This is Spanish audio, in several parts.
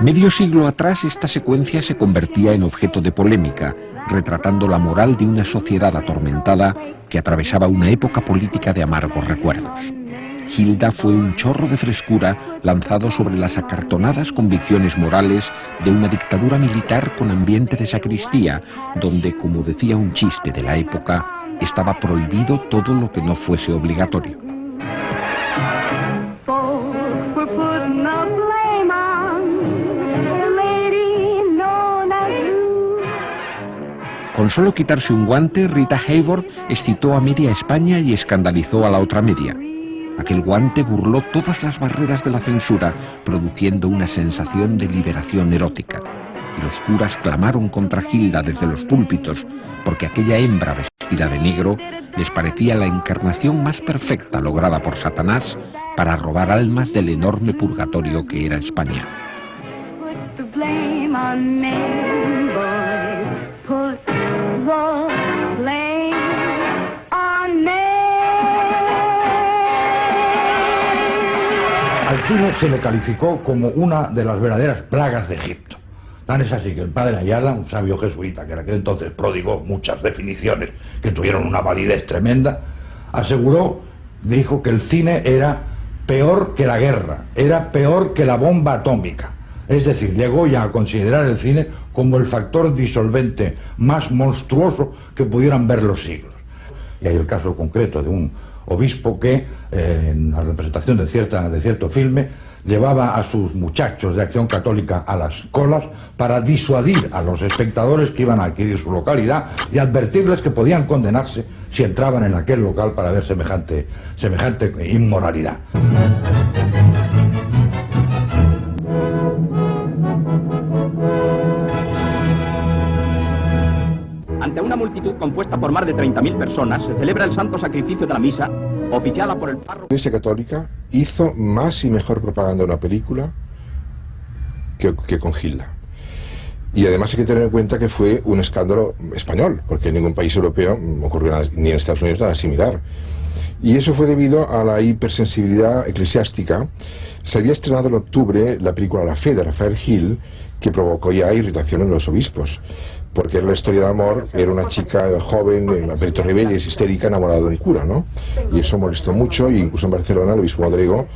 Medio siglo atrás esta secuencia se convertía en objeto de polémica, retratando la moral de una sociedad atormentada que atravesaba una época política de amargos recuerdos. Hilda fue un chorro de frescura lanzado sobre las acartonadas convicciones morales de una dictadura militar con ambiente de sacristía, donde, como decía un chiste de la época, estaba prohibido todo lo que no fuese obligatorio. Con solo quitarse un guante, Rita Hayworth excitó a media España y escandalizó a la otra media. Aquel guante burló todas las barreras de la censura, produciendo una sensación de liberación erótica. Y los curas clamaron contra Hilda desde los púlpitos, porque aquella hembra vestida de negro les parecía la encarnación más perfecta lograda por Satanás para robar almas del enorme purgatorio que era España. Al cine se le calificó como una de las verdaderas plagas de Egipto. Tan es así que el padre Ayala, un sabio jesuita que en aquel entonces prodigó muchas definiciones que tuvieron una validez tremenda, dijo que el cine era peor que la guerra, era peor que la bomba atómica. Es decir, llegó ya a considerar el cine como el factor disolvente más monstruoso que pudieran ver los siglos. Y hay el caso concreto de un obispo que, en la representación de cierto filme, llevaba a sus muchachos de Acción Católica a las colas para disuadir a los espectadores que iban a adquirir su localidad y advertirles que podían condenarse si entraban en aquel local para ver semejante inmoralidad. Ante una multitud compuesta por más de 30.000 personas, se celebra el santo sacrificio de la misa, oficiada por el párroco. La Iglesia Católica hizo más y mejor propaganda de una película que con Hilda. Y además hay que tener en cuenta que fue un escándalo español, porque en ningún país europeo ocurrió nada, ni en Estados Unidos nada similar. Y eso fue debido a la hipersensibilidad eclesiástica. Se había estrenado en octubre la película La Fe de Rafael Gil, que provocó ya irritación en los obispos, porque era la historia de amor, era una chica joven, apetito rebelde, histérica, enamorada de un cura, ¿no? Y eso molestó mucho, y incluso en Barcelona el obispo Modrego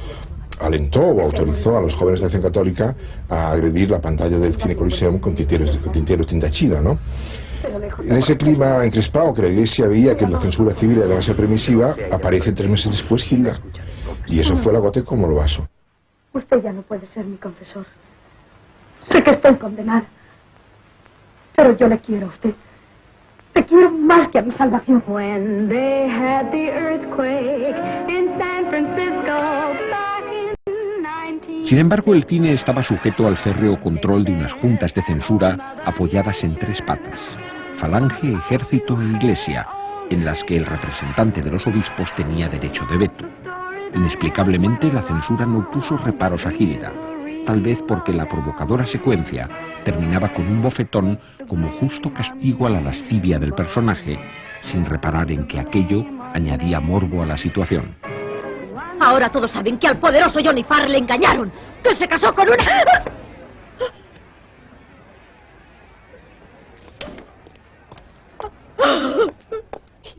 alentó o autorizó a los jóvenes de Acción Católica a agredir la pantalla del Cine Coliseum con tinteros tinta china, ¿no? En ese clima encrespado que la Iglesia veía que la censura civil era demasiado permisiva, aparece 3 meses después Hilda, y eso fue la gota como el vaso. Usted ya no puede ser mi confesor. Sé que estoy condenada, pero yo le quiero a usted. Te quiero más que a mi salvación. When they had the earthquake in San Francisco back in 19... Sin embargo, el cine estaba sujeto al férreo control de unas juntas de censura apoyadas en 3 patas: Falange, Ejército e Iglesia, en las que el representante de los obispos tenía derecho de veto. Inexplicablemente, la censura no puso reparos a Hilda, tal vez porque la provocadora secuencia terminaba con un bofetón como justo castigo a la lascivia del personaje, sin reparar en que aquello añadía morbo a la situación. Ahora todos saben que al poderoso Johnny Farr le engañaron, que se casó con una...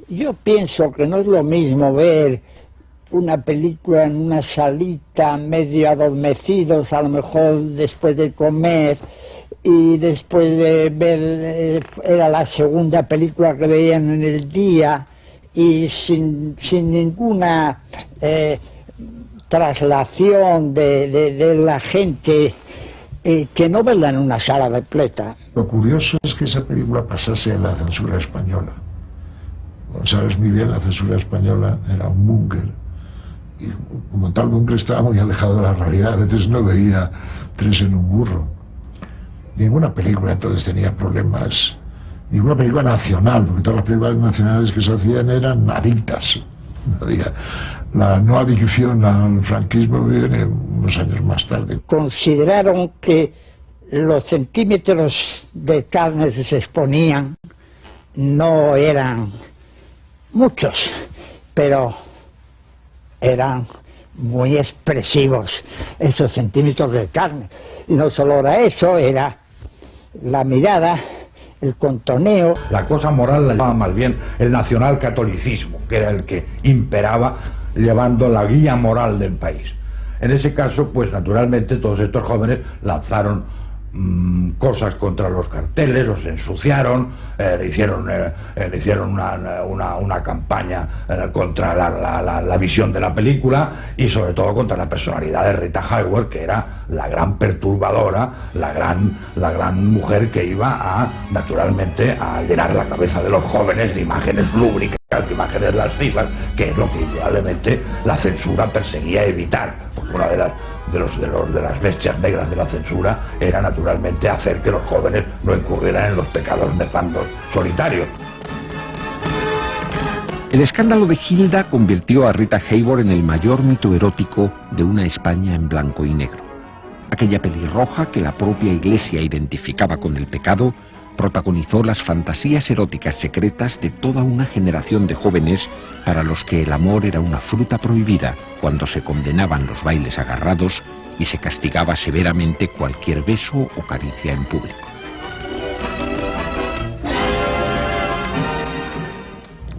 Yo pienso que no es lo mismo ver una película en una salita medio adormecidos, a lo mejor después de comer, y después de ver, era la segunda película que veían en el día, y sin ninguna traslación de la gente, que no verla en una sala repleta. Lo curioso es que esa película pasase en la censura española. Como sabes muy bien, la censura española era un búnker, y como tal búnker estaba muy alejado de la realidad. A veces no veía 3 en un burro. Ninguna película entonces tenía problemas, ninguna película nacional, porque todas las películas nacionales que se hacían eran adictas. La no adicción al franquismo viene unos años más tarde. Consideraron que los centímetros de carne que se exponían no eran muchos, pero eran muy expresivos, esos centímetros de carne. Y no solo era eso, era la mirada, el contoneo. La cosa moral la llamaba más bien el nacionalcatolicismo, que era el que imperaba llevando la guía moral del país. En ese caso, pues naturalmente todos estos jóvenes lanzaron cosas contra los carteles, los ensuciaron, le hicieron una campaña contra la visión de la película y sobre todo contra la personalidad de Rita Hayworth, que era la gran perturbadora, la gran mujer que iba naturalmente a llenar la cabeza de los jóvenes de imágenes lúbricas, de imágenes lascivas, que es lo que indudablemente la censura perseguía evitar, porque una de las bestias negras de la censura era naturalmente hacer que los jóvenes no incurrieran en los pecados nefastos solitarios. El escándalo de Hilda convirtió a Rita Hayworth en el mayor mito erótico de una España en blanco y negro. Aquella pelirroja que la propia Iglesia identificaba con el pecado protagonizó las fantasías eróticas secretas de toda una generación de jóvenes para los que el amor era una fruta prohibida cuando se condenaban los bailes agarrados y se castigaba severamente cualquier beso o caricia en público.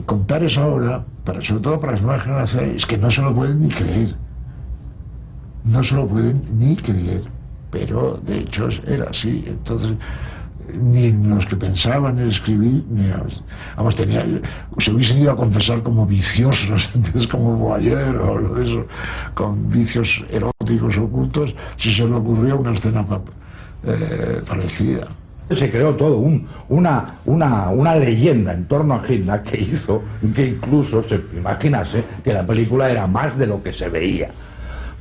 Contar eso ahora, sobre todo para las nuevas generaciones, es que no se lo pueden ni creer. No se lo pueden ni creer. Pero de hecho era así. Entonces, ni los que pensaban en escribir, ni se hubiesen ido a confesar como viciosos, entonces como voyeur o lo de eso, con vicios eróticos ocultos, si se le ocurrió una escena parecida. Se creó todo una leyenda en torno a Hilda que hizo que incluso se imaginase que la película era más de lo que se veía.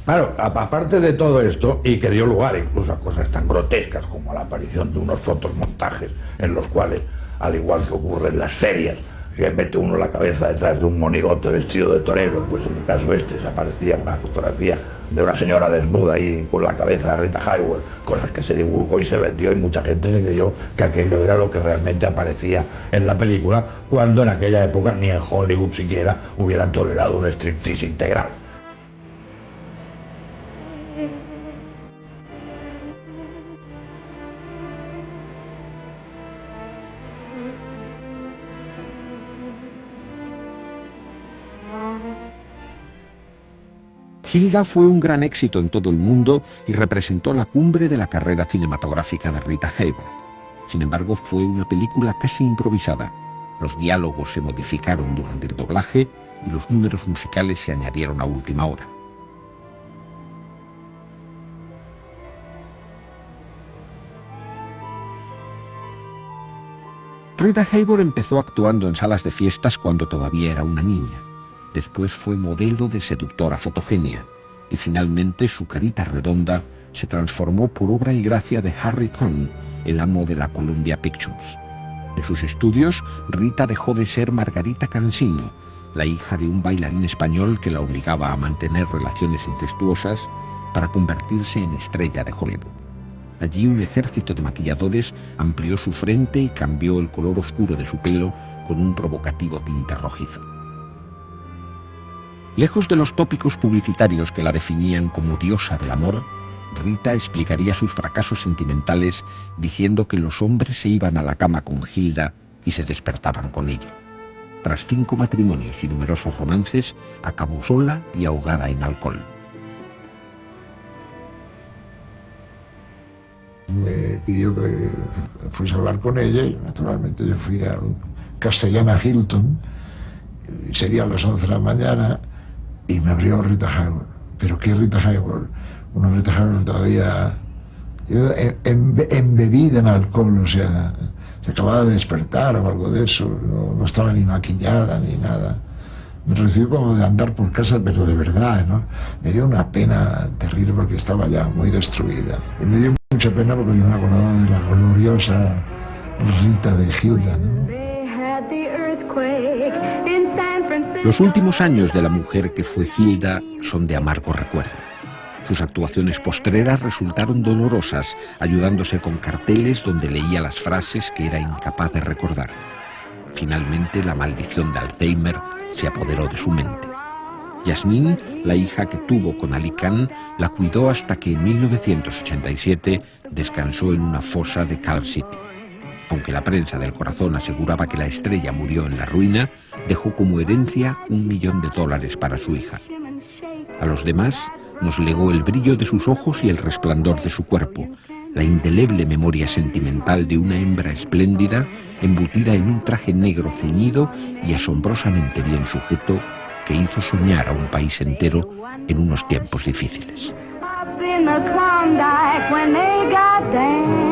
Claro, aparte de todo esto, y que dio lugar incluso a cosas tan grotescas como la aparición de unos fotomontajes en los cuales, al igual que ocurre en las ferias, que mete uno la cabeza detrás de un monigote vestido de torero, pues en el caso se aparecía una fotografía de una señora desnuda ahí con la cabeza de Rita Hayworth, cosas que se divulgó y se vendió y mucha gente se creyó que aquello era lo que realmente aparecía en la película, cuando en aquella época ni en Hollywood siquiera hubieran tolerado un striptease integral. Hilda fue un gran éxito en todo el mundo y representó la cumbre de la carrera cinematográfica de Rita Hayworth. Sin embargo, fue una película casi improvisada. Los diálogos se modificaron durante el doblaje y los números musicales se añadieron a última hora. Rita Hayworth empezó actuando en salas de fiestas cuando todavía era una niña. Después fue modelo de seductora fotogenia y finalmente su carita redonda se transformó por obra y gracia de Harry Cohn, el amo de la Columbia Pictures. En sus estudios, Rita dejó de ser Margarita Cansino, la hija de un bailarín español que la obligaba a mantener relaciones incestuosas para convertirse en estrella de Hollywood. Allí un ejército de maquilladores amplió su frente y cambió el color oscuro de su pelo con un provocativo tinte rojizo. Lejos de los tópicos publicitarios que la definían como diosa del amor, Rita explicaría sus fracasos sentimentales diciendo que los hombres se iban a la cama con Hilda y se despertaban con ella. Tras 5 matrimonios y numerosos romances, acabó sola y ahogada en alcohol. Me pidió que fuese a hablar con ella y naturalmente yo fui a Castellana Hilton, serían las 11 de la mañana, y me abrió Rita Hayworth. ¿Pero qué Rita Hayworth? Una Rita Hayworth todavía embebida en alcohol, o sea, se acababa de despertar o algo de eso, no estaba ni maquillada ni nada. Me recibió como de andar por casa, pero de verdad, ¿no? Me dio una pena terrible porque estaba ya muy destruida. Y me dio mucha pena porque yo me acordaba de la gloriosa Rita de Hilda, ¿no? Los últimos años de la mujer que fue Hilda son de amargo recuerdo. Sus actuaciones postreras resultaron dolorosas, ayudándose con carteles donde leía las frases que era incapaz de recordar. Finalmente, la maldición de Alzheimer se apoderó de su mente. Yasmín, la hija que tuvo con Ali Khan, la cuidó hasta que en 1987 descansó en una fosa de Cal City. Aunque la prensa del corazón aseguraba que la estrella murió en la ruina, dejó como herencia $1 millón para su hija. A los demás nos legó el brillo de sus ojos y el resplandor de su cuerpo, la indeleble memoria sentimental de una hembra espléndida, embutida en un traje negro ceñido y asombrosamente bien sujeto, que hizo soñar a un país entero en unos tiempos difíciles. Up in the Klondike when they got down.